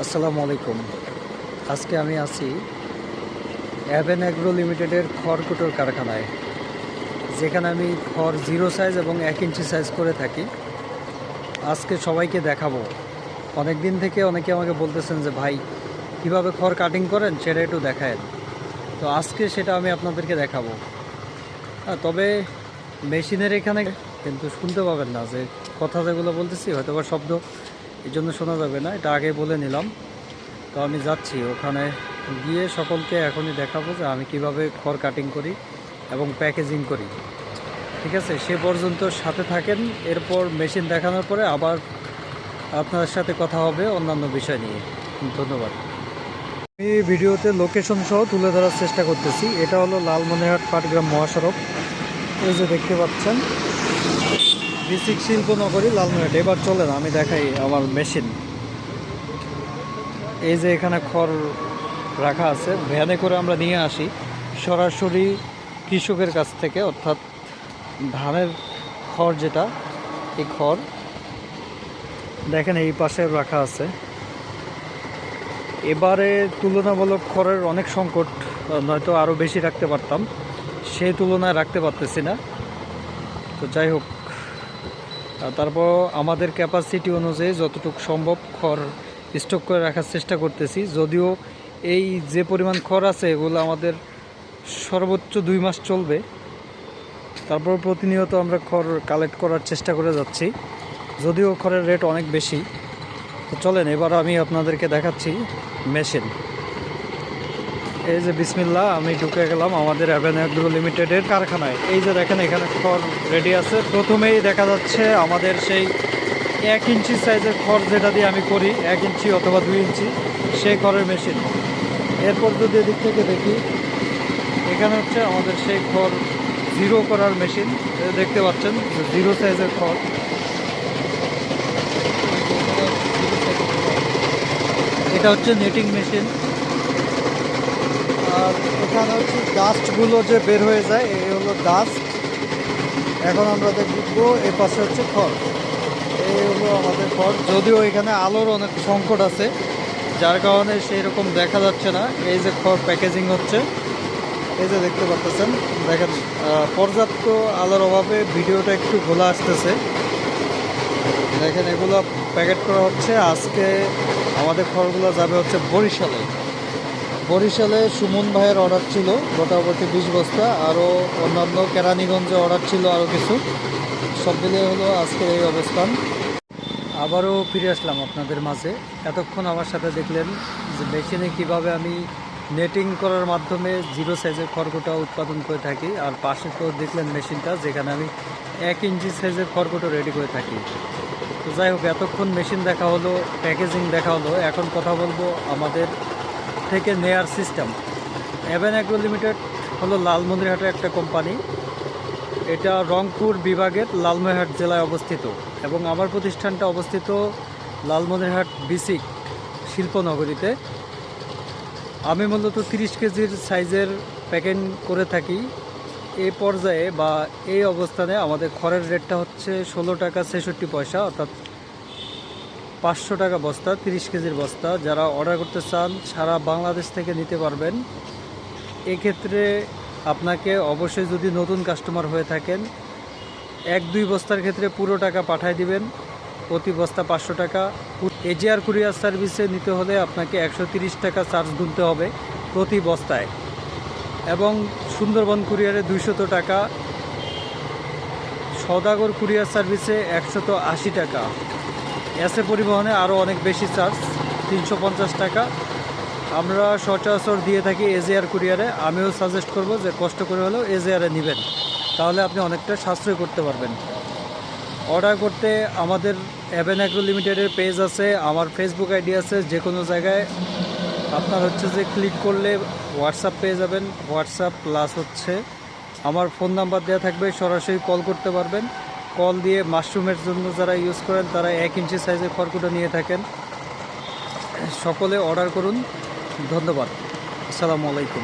আসসালামু আলাইকুম। আজকে আমি আছি অ্যাভেন অ্যাগ্রো লিমিটেডের খড়কুটোর কারখানায়, যেখানে আমি খড় 0 সাইজ এবং 1 ইঞ্চি সাইজ করে থাকি। আজকে সবাইকে দেখাবো। অনেক দিন থেকে অনেকে আমাকে বলতেছেন যে ভাই কিভাবে খড় কাটিং করেন সেটা একটু দেখায়েন। তো আজকে সেটা আমি আপনাদেরকে দেখাবো। তবে মেশিনের এখানে কিন্তু শুনতে পাবেন না, যে কথা যেগুলো বলতেছি হয়তো বা শব্দ এই জন্য শোনা যাবে না, এটা আগে বলে নিলাম। তো আমি যাচ্ছি ওখানে গিয়ে সকলকে এখনই দেখাবো যে আমি কিভাবে খড় কাটিং করি এবং প্যাকেজিং করি। ঠিক আছে, সে পর্যন্ত সাথে থাকেন। এরপর মেশিন দেখানোর পরে আবার আপনাদের সাথে কথা হবে অন্যান্য বিষয় নিয়ে। ধন্যবাদ। আমি ভিডিওতে লোকেশন সহ তুলে ধরার চেষ্টা করতেছি। এটা হলো লালমনিরহাট পাটগ্রাম মহাসড়ক। এই যে দেখতে পাচ্ছেন বিসিক শিল্পনগরী লালমনিরহাট। এবার চলেন আমি দেখাই আমার মেশিন। এই যে এখানে খড় রাখা আছে, ভ্যানে করে আমরা নিয়ে আসি সরাসরি কৃষকের কাছ থেকে, অর্থাৎ ধানের খড় যেটা, এই খড় দেখেন এই পাশে রাখা আছে। এবারে তুলনামূলক খড়ের অনেক সংকট, নয়তো আরও বেশি রাখতে পারতাম, সেই তুলনায় রাখতে পারতেছি না। তো যাই হোক, তারপর আমাদের ক্যাপাসিটি অনুযায়ী যতটুকু সম্ভব খড় স্টক করে রাখার চেষ্টা করতেছি। যদিও এই যে পরিমাণ খড় আছে এগুলো আমাদের সর্বোচ্চ 2 মাস চলবে। তারপর প্রতিনিয়ত আমরা খড় কালেক্ট করার চেষ্টা করে যাচ্ছি, যদিও খড়ের রেট অনেক বেশি। তো চলেন এবার আমি আপনাদেরকে দেখাচ্ছি মেশিন। এই যে বিসমিল্লাহ, আমি ঢুকে গেলাম আমাদের অ্যাভেন অ্যাগ্রো লিমিটেডের কারখানায়। এই যে দেখেন এখানে খড় রেডি আছে। প্রথমেই দেখা যাচ্ছে আমাদের সেই 1 ইঞ্চি সাইজের খড়, যেটা দিয়ে আমি করি 1 ইঞ্চি অথবা 2 ইঞ্চি, সেই খড়ের মেশিন। এরপর যদি এদিক থেকে দেখি, এখানে হচ্ছে আমাদের সেই খড় 0 করার মেশিন। দেখতে পাচ্ছেন 0 সাইজের খড়। এটা হচ্ছে নেটিং মেশিন। আর এখানে হচ্ছে ডাস্টগুলো যে বের হয়ে যায়, এই হলো ডাস্ট। এখন আমরা দেখবো এ পাশে হচ্ছে খড়। এই হলো আমাদের খড়। যদিও এখানে আলোর অনেক সংকট আছে, যার কারণে সেই রকম দেখা যাচ্ছে না। এই যে খড় প্যাকেজিং হচ্ছে, এই যে দেখতে পাচ্ছেন, দেখেন পর্যাপ্ত আলোর অভাবে ভিডিওটা একটু ঘোলা আসতেছে। দেখেন এগুলো প্যাকেট করা হচ্ছে। আজকে আমাদের খড়গুলো যাবে হচ্ছে বরিশালে। বরিশালে সুমন ভাইয়ের অর্ডার ছিল মোটামুটি 20 বস্তা, আরও অন্যান্য কেরানীগঞ্জে অর্ডার ছিল আরও কিছু। সব মিলিয়ে হলো আজকে এই অবস্থান। আবারও ফিরে আসলাম আপনাদের মাঝে। এতক্ষণ আমার সাথে দেখলেন যে মেশিনে কীভাবে আমি নেটিং করার মাধ্যমে 0 সাইজের খড়কুটো উৎপাদন করে থাকি। আর পাশে তো দেখলেন মেশিনটা, যেখানে আমি 1 ইঞ্চি সাইজের খড়কুটো রেডি করে থাকি। তো যাই হোক, এতক্ষণ মেশিন দেখা হলো, প্যাকেজিং দেখা হলো। এখন কথা বলবো আমাদের থেকে নেয়ার সিস্টেম। অ্যাভেন অ্যাগ্রো লিমিটেড হলো লালমনিরহাটের একটা কোম্পানি। এটা রংপুর বিভাগের লালমনিরহাট জেলায় অবস্থিত, এবং আমার প্রতিষ্ঠানটা অবস্থিত লালমনিরহাট বিসিক শিল্পনগরীতে। আমি মূলত 30 কেজির সাইজের প্যাকেট করে থাকি। এই পর্যায়ে বা এই অবস্থানে আমাদের খড়ের রেটটা হচ্ছে 16 টাকা 66 পয়সা, অর্থাৎ 500 টাকা বস্তা, 30 কেজির বস্তা। যারা অর্ডার করতে চান সারা বাংলাদেশ থেকে নিতে পারবেন। এক্ষেত্রে আপনাকে অবশ্যই, যদি নতুন কাস্টমার হয়ে থাকেন, 1-2 বস্তার ক্ষেত্রে পুরো টাকা পাঠিয়ে দিবেন, প্রতি বস্তা 500 টাকা। এজিআর কুরিয়ার সার্ভিসে নিতে হলে আপনাকে 130 টাকা চার্জ গুনতে হবে প্রতি বস্তায়, এবং সুন্দরবন কুরিয়ারে 200 টাকা, সওদাগর কুরিয়ার সার্ভিসে 180 টাকা, এসএ পরিবহনে আরও অনেক বেশি চার্জ, 350 টাকা। আমরা সচরাচর দিয়ে থাকি এজিআর কুরিয়ারে। আমিও সাজেস্ট করব যে কষ্ট করে হলেও এজিআরে নেবেন, তাহলে আপনি অনেকটা সাশ্রয় করতে পারবেন। অর্ডার করতে আমাদের অ্যাভেন অ্যাগ্রো লিমিটেডের পেজ আছে, আমার ফেসবুক আইডি আছে। যে কোনো জায়গায় আপনার হচ্ছে যে ক্লিক করলে হোয়াটসঅ্যাপ পেয়ে যাবেন। হোয়াটসঅ্যাপ প্লাস হচ্ছে আমার ফোন নাম্বার দেওয়া থাকবে, সরাসরি কল করতে পারবেন। কল দিয়ে মাশরুমের জন্য যারা ইউজ করেন তারা 1 ইঞ্চি সাইজের খড়কুটো নিয়ে থাকেন। সকলে অর্ডার করুন। ধন্যবাদ। আসসালামু আলাইকুম।